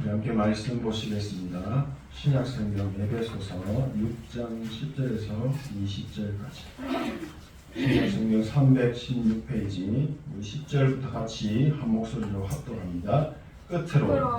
우리 함께 말씀 보시겠습니다. 신약성경 에베소서 6장 10절에서 20절까지. 신약성경 316페이지 10절부터 같이 한 목소리로 합독합니다. 끝으로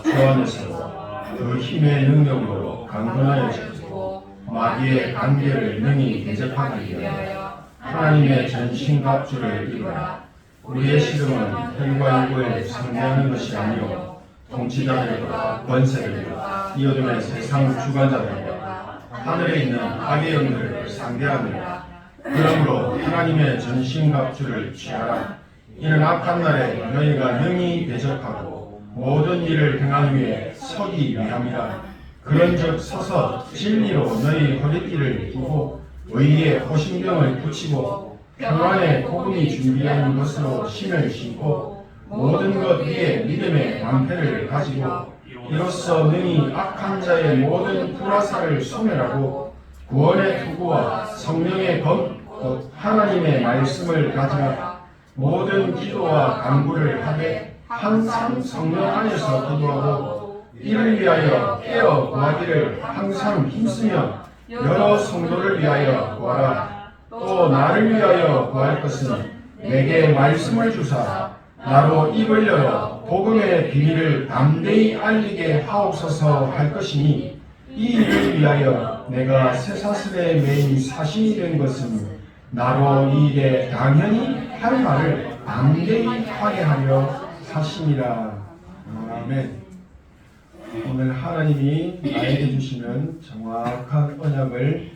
주 안에서 그 힘의 능력으로 강건하여지고 마귀의 관계를 능히 대적하기 위하여 하나님의 전신갑주를 입으라. 우리의 씨름은 혈과 육을 상대하는 것이 아니요 통치자들과 권세들과 이 어둠의 세상 주관자들과 하늘에 있는 악의 영들을 상대하느니라. 그러므로 하나님의 전신갑주를 취하라. 이는 악한 날에 너희가 능히 대적하고 모든 일을 행하기 위해 서기 위함이라. 그런즉 서서 진리로 너희 허리띠를 띠고 의의 호심병을 붙이고 평안의 복음이 준비한 것으로 신을 신고 모든 것 위에 믿음의 방패를 가지고 이로써 능히 악한 자의 모든 불화살을 소멸하고 구원의 투구와 성령의 검 곧 하나님의 말씀을 가지라. 모든 기도와 간구를 하되 항상 성령 안에서 기도하고 이를 위하여 깨어 구하기를 항상 힘쓰며 여러 성도를 위하여 구하라. 또 나를 위하여 구할 것은 내게 말씀을 주사 나로 입을 열어 복음의 비밀을 담대히 알리게 하옵소서 할 것이니 이 일을 위하여 내가 쇠사슬에 매인 사신이 된 것은 나로 이 일에 당연히 할 말을 담대히 하게 하려 하심이라. 아멘. 오늘 하나님이 나에게 주시는 정확한 언약을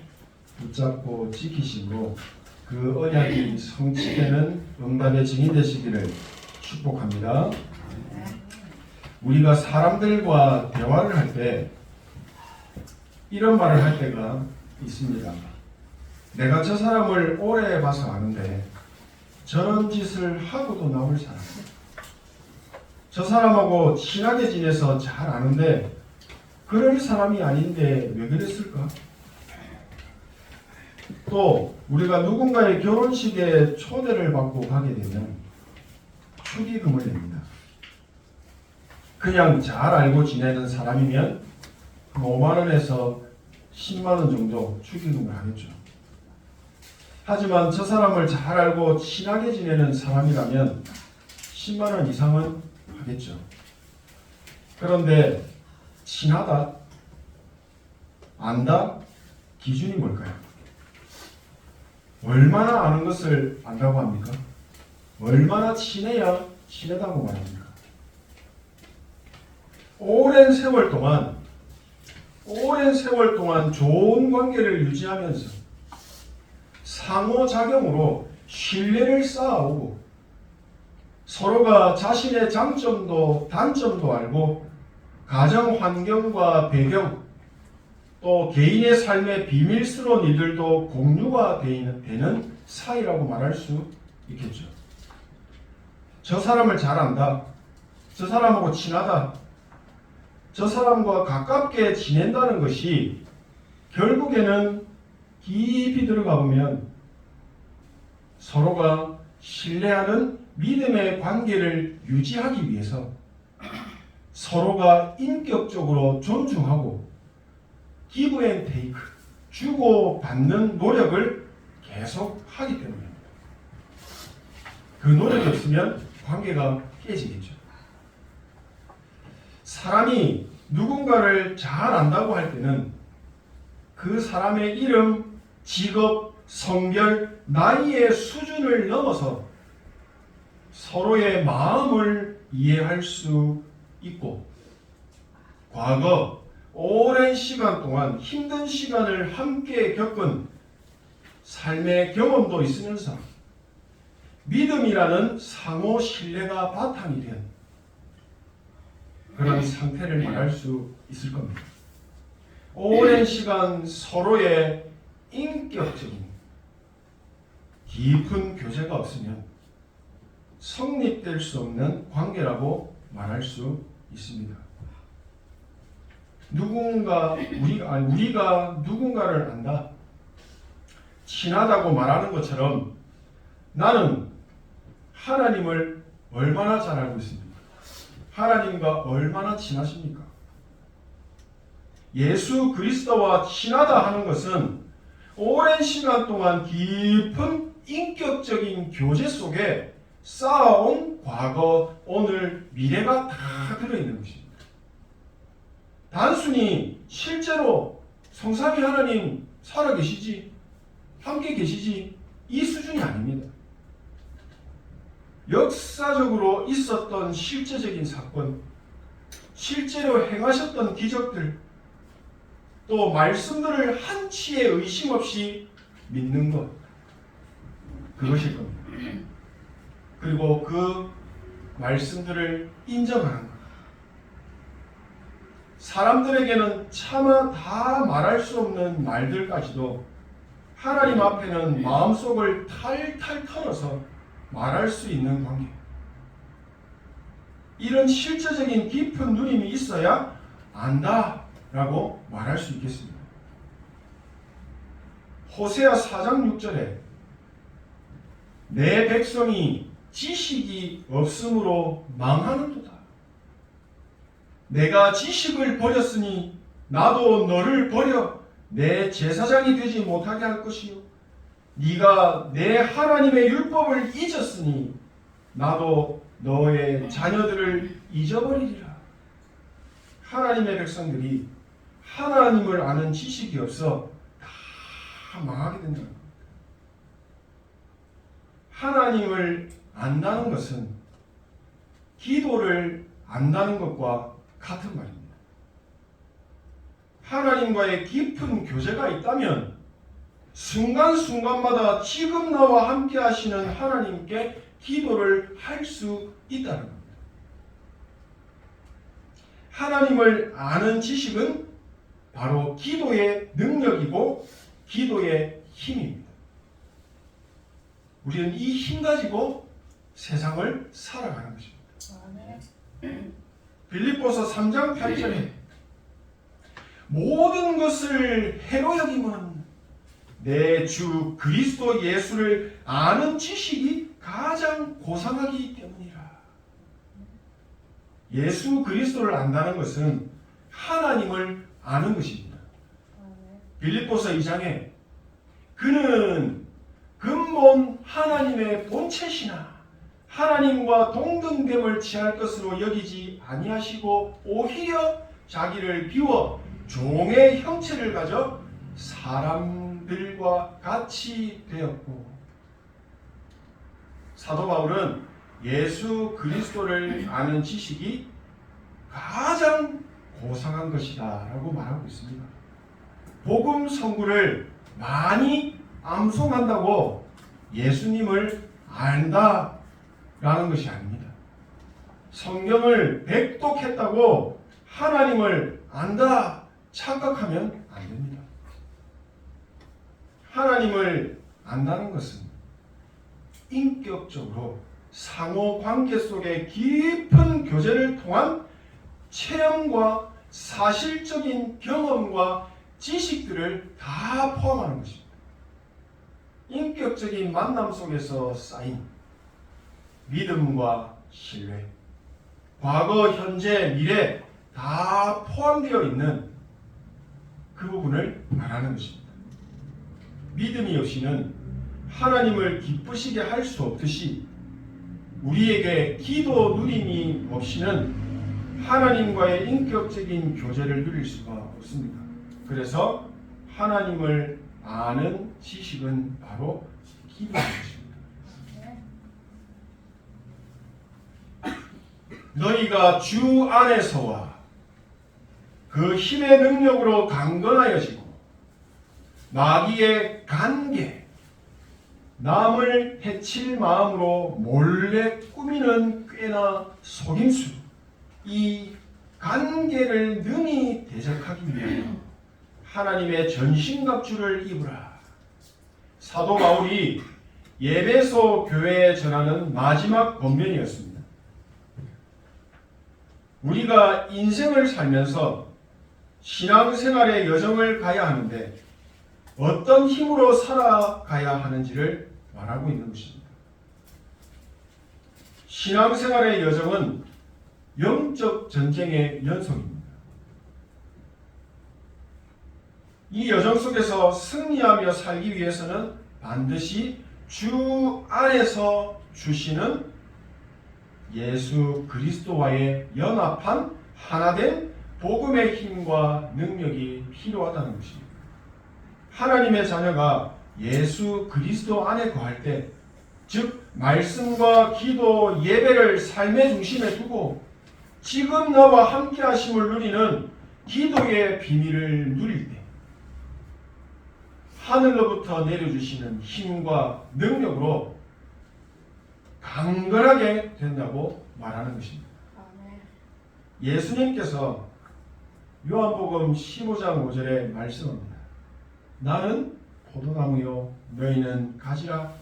붙잡고 지키시고 그 언약이 성취되는 응답의 증인 되시기를 축복합니다. 우리가 사람들과 대화를 할 때 이런 말을 할 때가 있습니다. 내가 저 사람을 오래 봐서 아는데 저런 짓을 하고도 나올 사람, 저 사람하고 친하게 지내서 잘 아는데 그럴 사람이 아닌데 왜 그랬을까? 또 우리가 누군가의 결혼식에 초대를 받고 가게 되면 축의금을 냅니다. 그냥 잘 알고 지내는 사람이면 5만 원에서 10만 원 정도 축의금을 하겠죠. 하지만 저 사람을 잘 알고 친하게 지내는 사람이라면 10만 원 이상은 하겠죠. 그런데 친하다, 안다, 기준이 뭘까요? 얼마나 아는 것을 안다고 합니까? 얼마나 친해야 친하다고 말합니까? 오랜 세월 동안 좋은 관계를 유지하면서 상호작용으로 신뢰를 쌓아오고 서로가 자신의 장점도 단점도 알고 가정 환경과 배경 또 개인의 삶의 비밀스러운 일들도 공유가 되는 사이라고 말할 수 있겠죠. 저 사람을 잘 안다. 저 사람하고 친하다. 저 사람과 가깝게 지낸다는 것이 결국에는 깊이 들어가 보면 서로가 신뢰하는 믿음의 관계를 유지하기 위해서 서로가 인격적으로 존중하고 give and take, 주고받는 노력을 계속 하기 때문입니다. 그 노력이 없으면 관계가 깨지겠죠. 사람이 누군가를 잘 안다고 할 때는 그 사람의 이름, 직업, 성별, 나이의 수준을 넘어서 서로의 마음을 이해할 수 있고 과거 오랜 시간 동안 힘든 시간을 함께 겪은 삶의 경험도 있으면서 믿음이라는 상호 신뢰가 바탕이 된 그런 상태를 말할 수 있을 겁니다. 오랜 시간 서로의 인격적인 깊은 교제가 없으면 성립될 수 없는 관계라고 말할 수 있습니다. 우리가 누군가를 안다, 친하다고 말하는 것처럼 나는 하나님을 얼마나 잘 알고 있습니까? 하나님과 얼마나 친하십니까? 예수 그리스도와 친하다 하는 것은 오랜 시간 동안 깊은 인격적인 교제 속에 쌓아온 과거, 오늘, 미래가 다 들어있는 것입니다. 단순히 실제로 성삼위 하나님 살아계시지, 함께 계시지, 이 수준이 아닙니다. 역사적으로 있었던 실제적인 사건, 실제로 행하셨던 기적들, 또 말씀들을 한치의 의심 없이 믿는 것, 그것일 겁니다. 그리고 그 말씀들을 인정하는 것. 사람들에게는 차마 다 말할 수 없는 말들까지도 하나님 앞에는 마음속을 탈탈 털어서 말할 수 있는 관계. 이런 실제적인 깊은 누림이 있어야 안다라고 말할 수 있겠습니다. 호세아 4장 6절에 내 백성이 지식이 없으므로 망하는도다. 내가 지식을 버렸으니 나도 너를 버려 내 제사장이 되지 못하게 할 것이요. 네가 내 하나님의 율법을 잊었으니 나도 너의 자녀들을 잊어버리리라. 하나님의 백성들이 하나님을 아는 지식이 없어 다 망하게 된다는 겁니다. 하나님을 안다는 것은 기도를 안다는 것과 같은 말입니다. 하나님과의 깊은 교제가 있다면 순간순간마다 지금 나와 함께 하시는 하나님께 기도를 할 수 있다는 겁니다. 하나님을 아는 지식은 바로 기도의 능력이고 기도의 힘입니다. 우리는 이 힘 가지고 세상을 살아가는 것입니다. 빌립보서 3장 8절에 모든 것을 해로 여김은 내 주 그리스도 예수를 아는 지식이 가장 고상하기 때문이라. 예수 그리스도를 안다는 것은 하나님을 아는 것입니다. 빌립보서 2장에 그는 근본 하나님의 본체시나 하나님과 동등됨을 취할 것으로 여기지 아니하시고 오히려 자기를 비워 종의 형체를 가져 사람들과 같이 되었고. 사도 바울은 예수 그리스도를 아는 지식이 가장 고상한 것이다 라고 말하고 있습니다. 복음 선구를 많이 암송한다고 예수님을 안다 라는 것이 아닙니다. 성경을 백독했다고 하나님을 안다 착각하면 안 됩니다. 하나님을 안다는 것은 인격적으로 상호 관계 속의 깊은 교제를 통한 체험과 사실적인 경험과 지식들을 다 포함하는 것입니다. 인격적인 만남 속에서 쌓인 믿음과 신뢰, 과거, 현재, 미래 다 포함되어 있는 그 부분을 말하는 것입니다. 믿음이 없이는 하나님을 기쁘시게 할 수 없듯이 우리에게 기도 누림이 없이는 하나님과의 인격적인 교제를 누릴 수가 없습니다. 그래서 하나님을 아는 지식은 바로 기도인 것입니다. 너희가 주 안에서와 그 힘의 능력으로 강건하여지고 마귀의 간계, 남을 해칠 마음으로 몰래 꾸미는 꾀나 속임수, 이 간계를 능히 대적하기 위하여 하나님의 전신갑주를 입으라. 사도 바울이 에베소 교회에 전하는 마지막 권면이었습니다. 우리가 인생을 살면서 신앙생활의 여정을 가야 하는데 어떤 힘으로 살아가야 하는지를 말하고 있는 것입니다. 신앙생활의 여정은 영적 전쟁의 연속입니다. 이 여정 속에서 승리하며 살기 위해서는 반드시 주 안에서 주시는 예수 그리스도와의 연합한 하나된 복음의 힘과 능력이 필요하다는 것입니다. 하나님의 자녀가 예수 그리스도 안에 거할 때, 즉 말씀과 기도, 예배를 삶의 중심에 두고 지금 나와 함께 하심을 누리는 기도의 비밀을 누릴 때 하늘로부터 내려주시는 힘과 능력으로 강건하게 된다고 말하는 것입니다. 예수님께서 요한복음 15장 5절에 말씀합니다. 나는 포도나무요 너희는 가지라.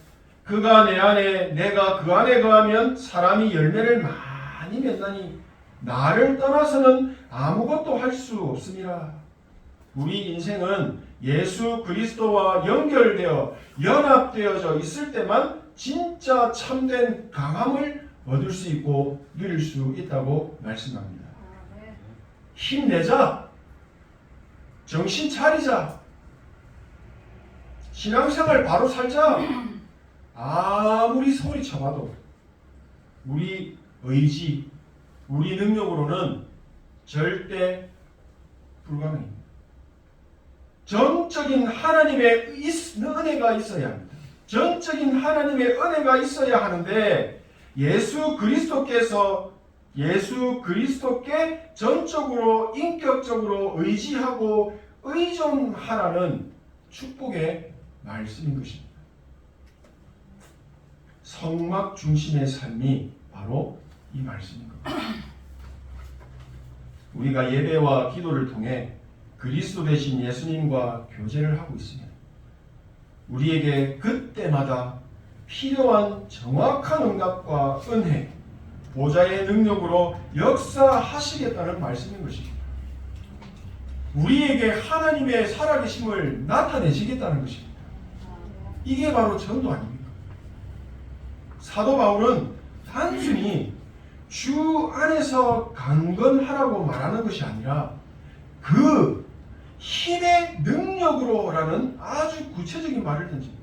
그가 내 안에 내가 그 안에 거하면 사람이 열매를 많이 맺나니 나를 떠나서는 아무것도 할 수 없음이라. 우리 인생은 예수 그리스도와 연결되어 연합되어져 있을 때만 진짜 참된 강함을 얻을 수 있고 누릴 수 있다고 말씀합니다. 힘내자. 정신 차리자. 신앙생활 바로 살자. 아무리 소리쳐봐도 우리 의지, 우리 능력으로는 절대 불가능합니다. 전적인 하나님의 은혜가 있어야 합니다. 전적인 하나님의 은혜가 있어야 하는데 예수 그리스도께 전적으로 인격적으로 의지하고 의존하라는 축복의 말씀인 것입니다. 성막 중심의 삶이 바로 이 말씀인 겁니다. 우리가 예배와 기도를 통해 그리스도 되신 예수님과 교제를 하고 있으면 우리에게 그때마다 필요한 정확한 응답과 은혜, 보좌의 능력으로 역사하시겠다는 말씀인 것입니다. 우리에게 하나님의 살아계심을 나타내시겠다는 것입니다. 이게 바로 전도 아닙니까? 사도 바울은 단순히 주 안에서 강건하라고 말하는 것이 아니라 그 힘의 능력으로라는 아주 구체적인 말을 던집니다.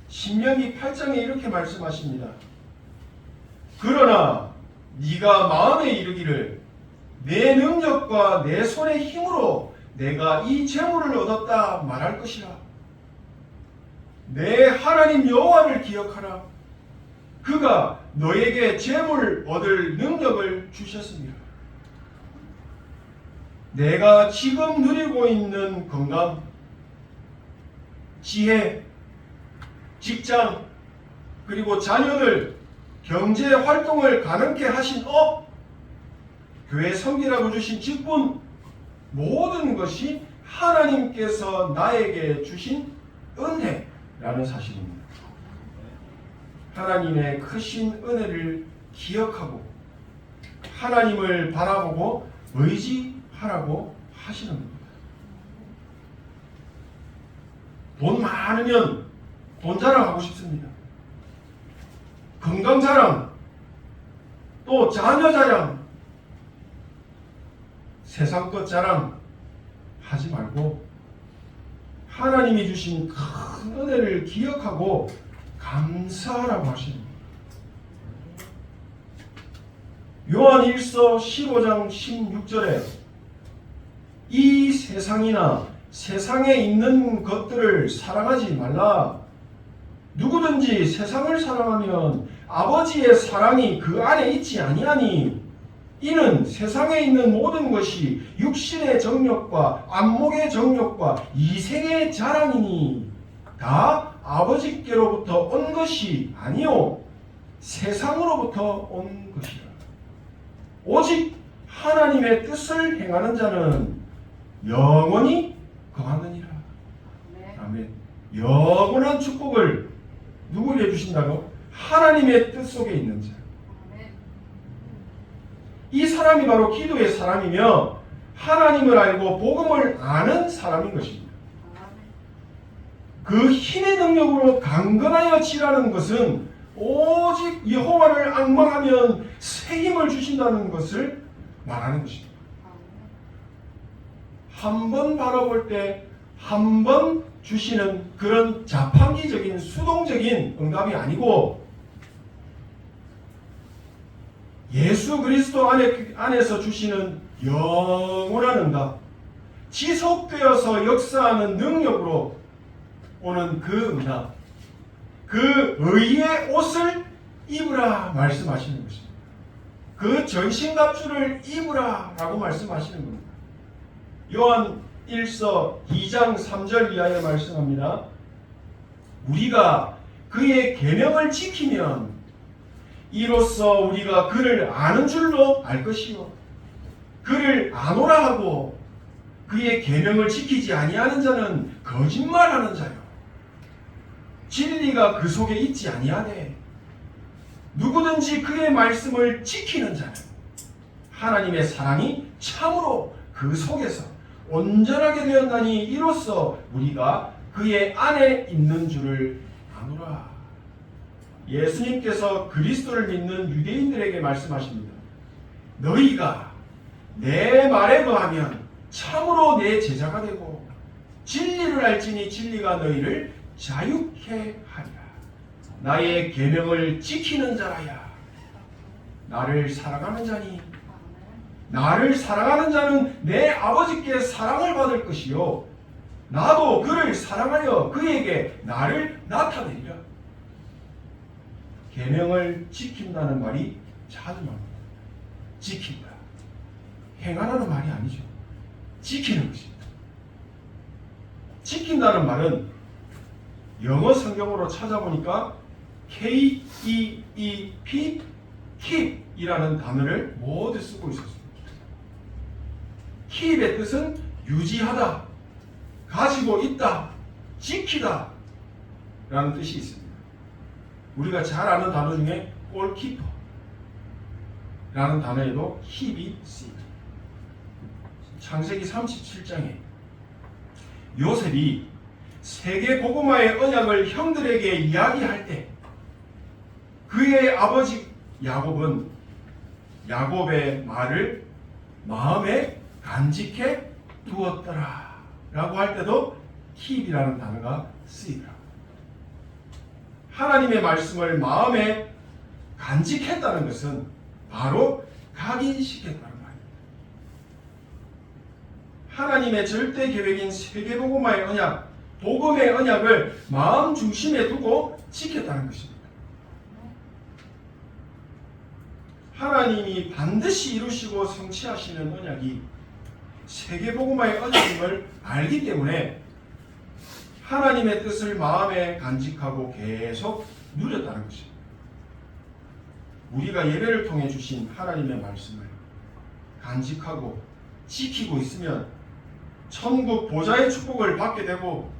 신명기 8장에 이렇게 말씀하십니다. 그러나 네가 마음에 이르기를 내 능력과 내 손의 힘으로 내가 이 재물을 얻었다 말할 것이라. 내 하나님 여호와를 기억하라. 그가 너에게 재물 얻을 능력을 주셨습니다. 내가 지금 누리고 있는 건강, 지혜, 직장, 그리고 자녀들, 경제 활동을 가능케 하신 업, 교회 섬기라고 주신 직분, 모든 것이 하나님께서 나에게 주신 은혜라는 사실입니다. 하나님의 크신 은혜를 기억하고 하나님을 바라보고 의지하라고 하시는 겁니다. 돈 많으면 돈 자랑하고 싶습니다. 건강 자랑, 또 자녀 자랑, 세상 것 자랑 하지 말고 하나님이 주신 큰 은혜를 기억하고 감사하라고 하십니다. 요한 1서 15장 16절에 이 세상이나 세상에 있는 것들을 사랑하지 말라. 누구든지 세상을 사랑하면 아버지의 사랑이 그 안에 있지 아니하니 이는 세상에 있는 모든 것이 육신의 정욕과 안목의 정욕과 이생의 자랑이니 다 아버지께로부터 온 것이 아니요 세상으로부터 온 것이라. 오직 하나님의 뜻을 행하는 자는 영원히 거하느니라. 아멘. 영원한 축복을 누구에게 주신다고? 하나님의 뜻 속에 있는 자. 이 사람이 바로 기도의 사람이며 하나님을 알고 복음을 아는 사람인 것입니다. 그 힘의 능력으로 강건하여 지라는 것은 오직 여호와를 앙망하면 새 힘을 주신다는 것을 말하는 것입니다. 한 번 바라볼 때 한 번 주시는 그런 자판기적인 수동적인 응답이 아니고 예수 그리스도 안에서 주시는 영원한 응답, 지속되어서 역사하는 능력으로 오는 그 응답, 그 의의 옷을 입으라 말씀하시는 것입니다. 그 전신갑주를 입으라 라고 말씀하시는 겁니다. 요한 1서 2장 3절 이하에 말씀합니다. 우리가 그의 계명을 지키면 이로써 우리가 그를 아는 줄로 알 것이요 그를 아노라 하고 그의 계명을 지키지 아니하는 자는 거짓말하는 자요 진리가 그 속에 있지 아니하되 누구든지 그의 말씀을 지키는 자는 하나님의 사랑이 참으로 그 속에서 온전하게 되었나니 이로써 우리가 그의 안에 있는 줄을 아노라. 예수님께서 그리스도를 믿는 유대인들에게 말씀하십니다. 너희가 내 말에 거하면 참으로 내 제자가 되고 진리를 알지니 진리가 너희를 자유케 하리라. 나의 계명을 지키는 자라야 나를 사랑하는 자니 나를 사랑하는 자는 내 아버지께 사랑을 받을 것이요 나도 그를 사랑하여 그에게 나를 나타내리라. 계명을 지킨다는 말이 자주합니다. 지킨다. 행하라는 말이 아니죠. 지키는 것입니다. 지킨다는 말은 영어 성경으로 찾아보니까 K-E-E-P, keep 이라는 단어를 모두 쓰고 있었습니다. keep의 뜻은 유지하다, 가지고 있다, 지키다 라는 뜻이 있습니다. 우리가 잘 아는 단어 중에 골키퍼 라는 단어에도 keep이 쓰입니다. 창세기 37장에 요셉이 세계 복음화의 언약을 형들에게 이야기할 때 그의 아버지 야곱은 야곱의 말을 마음에 간직해 두었더라 라고 할 때도 keep이라는 단어가 쓰이더라. 하나님의 말씀을 마음에 간직했다는 것은 바로 각인시켰다는 말입니다. 하나님의 절대 계획인 세계복음화의 언약, 복음의 언약을 마음 중심에 두고 지켰다는 것입니다. 하나님이 반드시 이루시고 성취하시는 언약이 세계복음화의 언약임을 알기 때문에 하나님의 뜻을 마음에 간직하고 계속 누렸다는 것입니다. 우리가 예배를 통해 주신 하나님의 말씀을 간직하고 지키고 있으면 천국 보좌의 축복을 받게 되고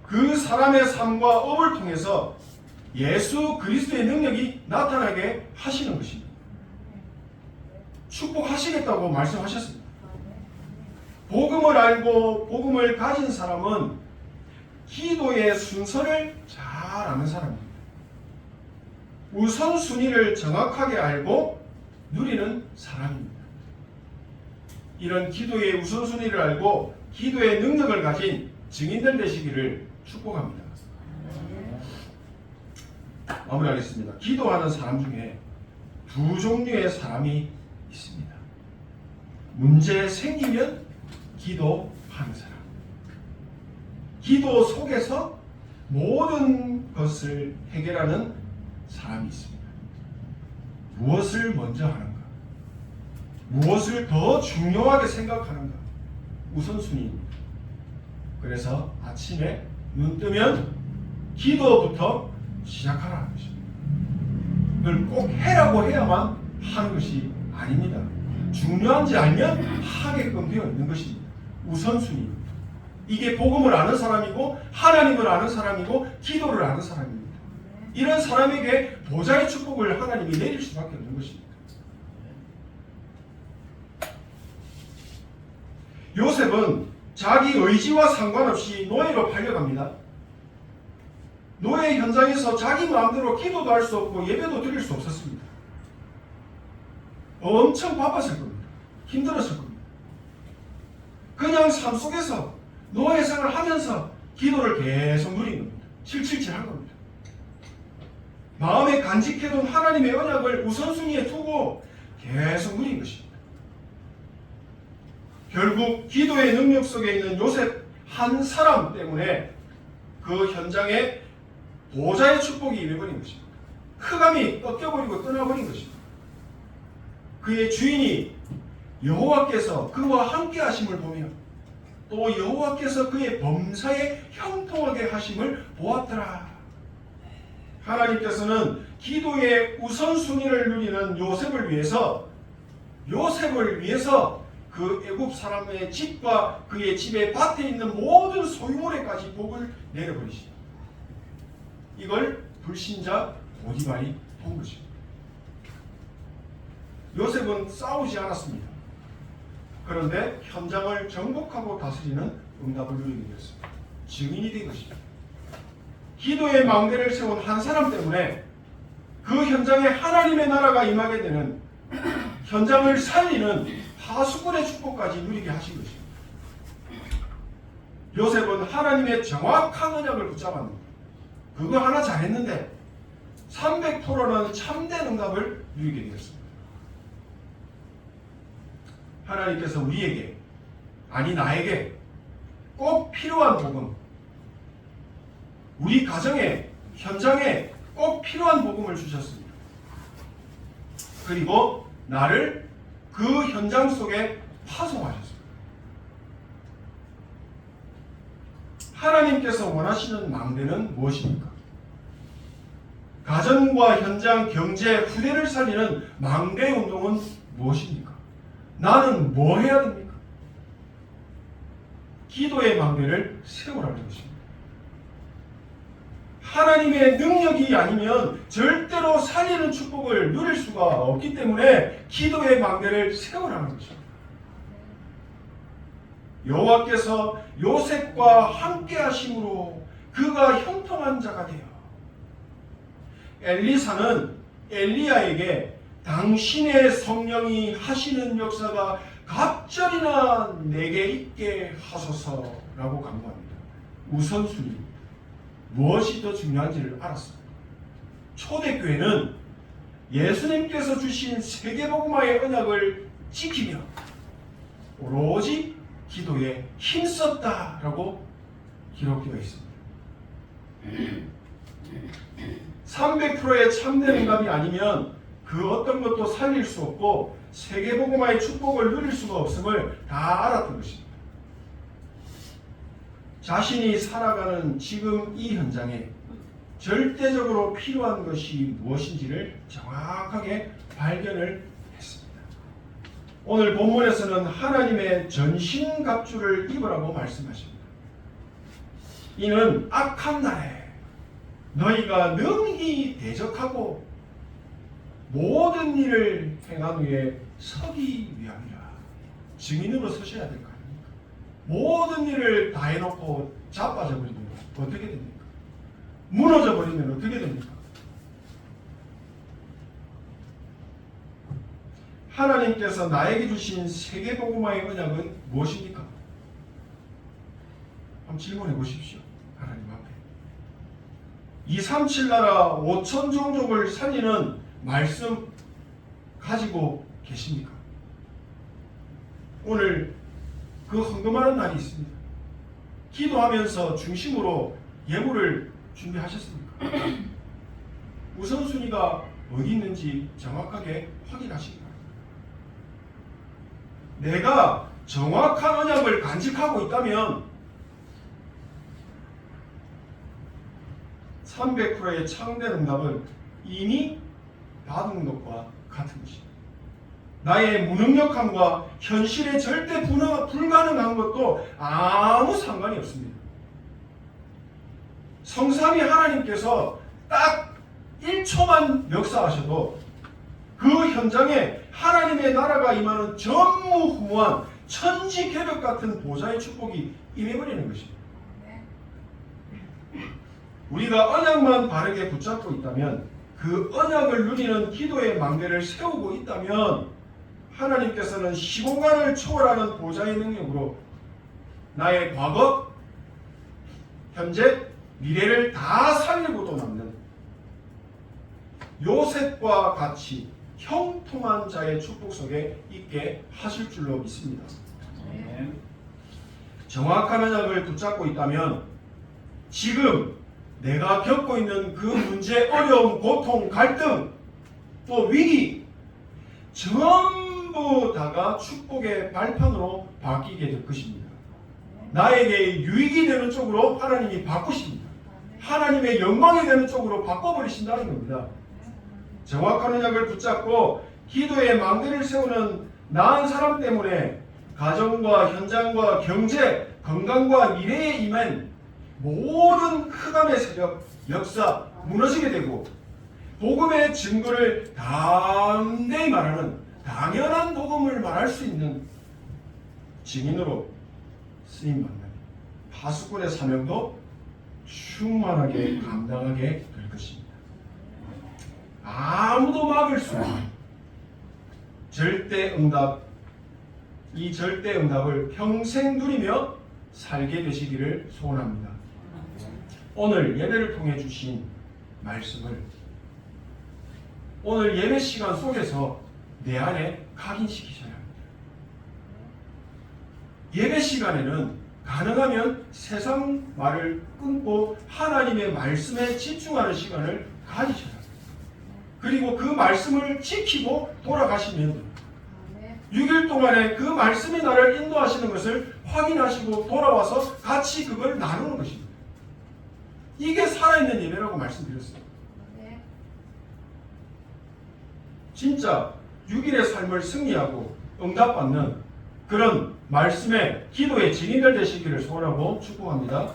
그 사람의 삶과 업을 통해서 예수 그리스도의 능력이 나타나게 하시는 것입니다. 축복하시겠다고 말씀하셨습니다. 복음을 알고 복음을 가진 사람은 기도의 순서를 잘 아는 사람입니다. 우선순위를 정확하게 알고 누리는 사람입니다. 이런 기도의 우선순위를 알고 기도의 능력을 가진 증인들 되시기를 축복합니다. 마무리하겠습니다. 기도하는 사람 중에 두 종류의 사람이 있습니다. 문제 생기면 기도하는 사람. 기도 속에서 모든 것을 해결하는 사람이 있습니다. 무엇을 먼저 하는가? 무엇을 더 중요하게 생각하는가? 우선순위입니다. 그래서 아침에 눈 뜨면 기도부터 시작하라는 것입니다. 그걸 꼭 해라고 해야만 하는 것이 아닙니다. 중요한지 알면 하게끔 되어 있는 것입니다. 우선순위입니다. 이게 복음을 아는 사람이고 하나님을 아는 사람이고 기도를 아는 사람입니다. 이런 사람에게 보좌의 축복을 하나님이 내릴 수밖에 없는 것입니다. 요셉은 자기 의지와 상관없이 노예로 팔려갑니다. 노예 현장에서 자기 마음대로 기도도 할 수 없고 예배도 드릴 수 없었습니다. 엄청 바빴을 겁니다. 힘들었을 겁니다. 그냥 삶 속에서 노예 생활을 하면서 기도를 계속 누린 겁니다. 칠칠칠한 겁니다. 마음에 간직해둔 하나님의 언약을 우선순위에 두고 계속 누린 것입니다. 결국 기도의 능력 속에 있는 요셉 한 사람 때문에 그 현장에 보좌의 축복이 임해버린 것입니다. 흑암이 꺾여버리고 떠나버린 것입니다. 그의 주인이 여호와께서 그와 함께 하심을 보며 또 여호와께서 그의 범사에 형통하게 하심을 보았더라. 하나님께서는 기도의 우선순위를 누리는 요셉을 위해서 그 애굽 사람의 집과 그의 집의 밭에 있는 모든 소유물에까지 복을 내려버리십니다. 이걸 불신자 보디발이 본 것입니다. 요셉은 싸우지 않았습니다. 그런데 현장을 정복하고 다스리는 응답을 누리게 되었습니다. 증인이 된 것입니다. 기도의 망대를 세운 한 사람 때문에 그 현장에 하나님의 나라가 임하게 되는 현장을 살리는 하수꾼의 축복까지 누리게 하신 것입니다. 요셉은 하나님의 정확한 언약을 붙잡았는데 그거 하나 잘했는데 300%는 참된 응답을 누리게 되었습니다. 하나님께서 우리에게, 아니 나에게 꼭 필요한 복음, 우리 가정에, 현장에 꼭 필요한 복음을 주셨습니다. 그리고 나를 그 현장 속에 파송하셨습니다. 하나님께서 원하시는 망대는 무엇입니까? 가정과 현장, 경제, 후대를 살리는 망대 운동은 무엇입니까? 나는 뭐 해야 됩니까? 기도의 망대를 세우라는 것입니다. 하나님의 능력이 아니면 절대로 살리는 축복을 누릴 수가 없기 때문에 기도의 망대를 세우라는 것입니다. 여호와께서 요셉과 함께 하심으로 그가 형통한 자가 되어 엘리사는 엘리야에게 당신의 성령이 하시는 역사가 갑절이나 내게 있게 하소서라고 간구합니다. 우선순위 무엇이 더 중요한지를 알았습니다. 초대교회는 예수님께서 주신 세계복음화의 언약을 지키며 오로지 기도에 힘썼다라고 기록되어 있습니다. 300%의 참된 응답이 아니면 그 어떤 것도 살릴 수 없고 세계복음화의 축복을 누릴 수가 없음을 다 알았던 것입니다. 자신이 살아가는 지금 이 현장에 절대적으로 필요한 것이 무엇인지를 정확하게 발견을 했습니다. 오늘 본문에서는 하나님의 전신갑주를 입으라고 말씀하십니다. 이는 악한 날에 너희가 능히 대적하고 모든 일을 행한 후에 서기 위함이라. 증인으로 서셔야 될 거 아닙니까? 모든 일을 다 해놓고 자빠져 버리면 어떻게 됩니까? 무너져 버리면 어떻게 됩니까? 하나님께서 나에게 주신 세계복음화의 언약은 무엇입니까? 한번 질문해 보십시오. 하나님 앞에 237 나라 5천 종족을 살리는 말씀 가지고 계십니까? 오늘 그 헌금하는 날이 있습니다. 기도하면서 중심으로 예물을 준비하셨습니까? 우선순위가 어디 있는지 정확하게 확인하시기 바랍니다. 내가 정확한 언약을 간직하고 있다면 300%의 참된 응답은 이미 받은 것과 같은 것입니다. 나의 무능력함과 현실에 절대 불가능한 것도 아무 상관이 없습니다. 성삼위 하나님께서 딱 1초만 역사하셔도 그 현장에 하나님의 나라가 임하는 전무후무한 천지개벽 같은 보좌의 축복이 임해버리는 것입니다. 우리가 언약만 바르게 붙잡고 있다면, 그 언약을 누리는 기도의 망대를 세우고 있다면 하나님께서는 시공간을 초월하는 보좌의 능력으로 나의 과거, 현재, 미래를 다 살리고도 남는 요셉과 같이 형통한 자의 축복 속에 있게 하실 줄로 믿습니다. 정확한 언약을 붙잡고 있다면 지금 내가 겪고 있는 그 문제, 어려움, 고통, 갈등, 또 위기 전부 다가 축복의 발판으로 바뀌게 될 것입니다. 나에게 유익이 되는 쪽으로 하나님이 바꾸십니다. 하나님의 영광이 되는 쪽으로 바꿔버리신다는 겁니다. 정확한 언약을 붙잡고 기도의 망대를 세우는 나은 사람 때문에 가정과 현장과 경제, 건강과 미래에 임한 모든 흑암의 세력, 역사 무너지게 되고 복음의 증거를 담대히 말하는 당연한 복음을 말할 수 있는 증인으로 쓰임받는 파수꾼의 사명도 충만하게 감당하게 될 것입니다. 아무도 막을 수 없는 절대 응답, 이 절대 응답을 평생 누리며 살게 되시기를 소원합니다. 오늘 예배를 통해 주신 말씀을 오늘 예배 시간 속에서 내 안에 각인시키셔야 합니다. 예배 시간에는 가능하면 세상 말을 끊고 하나님의 말씀에 집중하는 시간을 가지셔야 합니다. 그리고 그 말씀을 지키고 돌아가시면 됩니다. 6일 동안에 그 말씀이 나를 인도하시는 것을 확인하시고 돌아와서 같이 그걸 나누는 것입니다. 이게 살아있는 예배라고 말씀드렸어요. 진짜 6일의 삶을 승리하고 응답받는 그런 말씀의 기도의 증인들 되시기를 소원하고 축복합니다.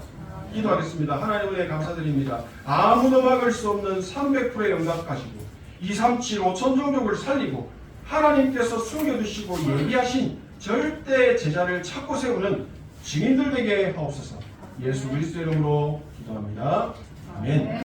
기도하겠습니다. 하나님 은혜 감사드립니다. 아무도 막을 수 없는 300%의 응답하시고 237 5천 종족을 살리고 하나님께서 숨겨두시고 예비하신 절대 제자를 찾고 세우는 증인들 되게 하옵소서. 예수 그리스도의 이름으로 기도합니다. 아멘.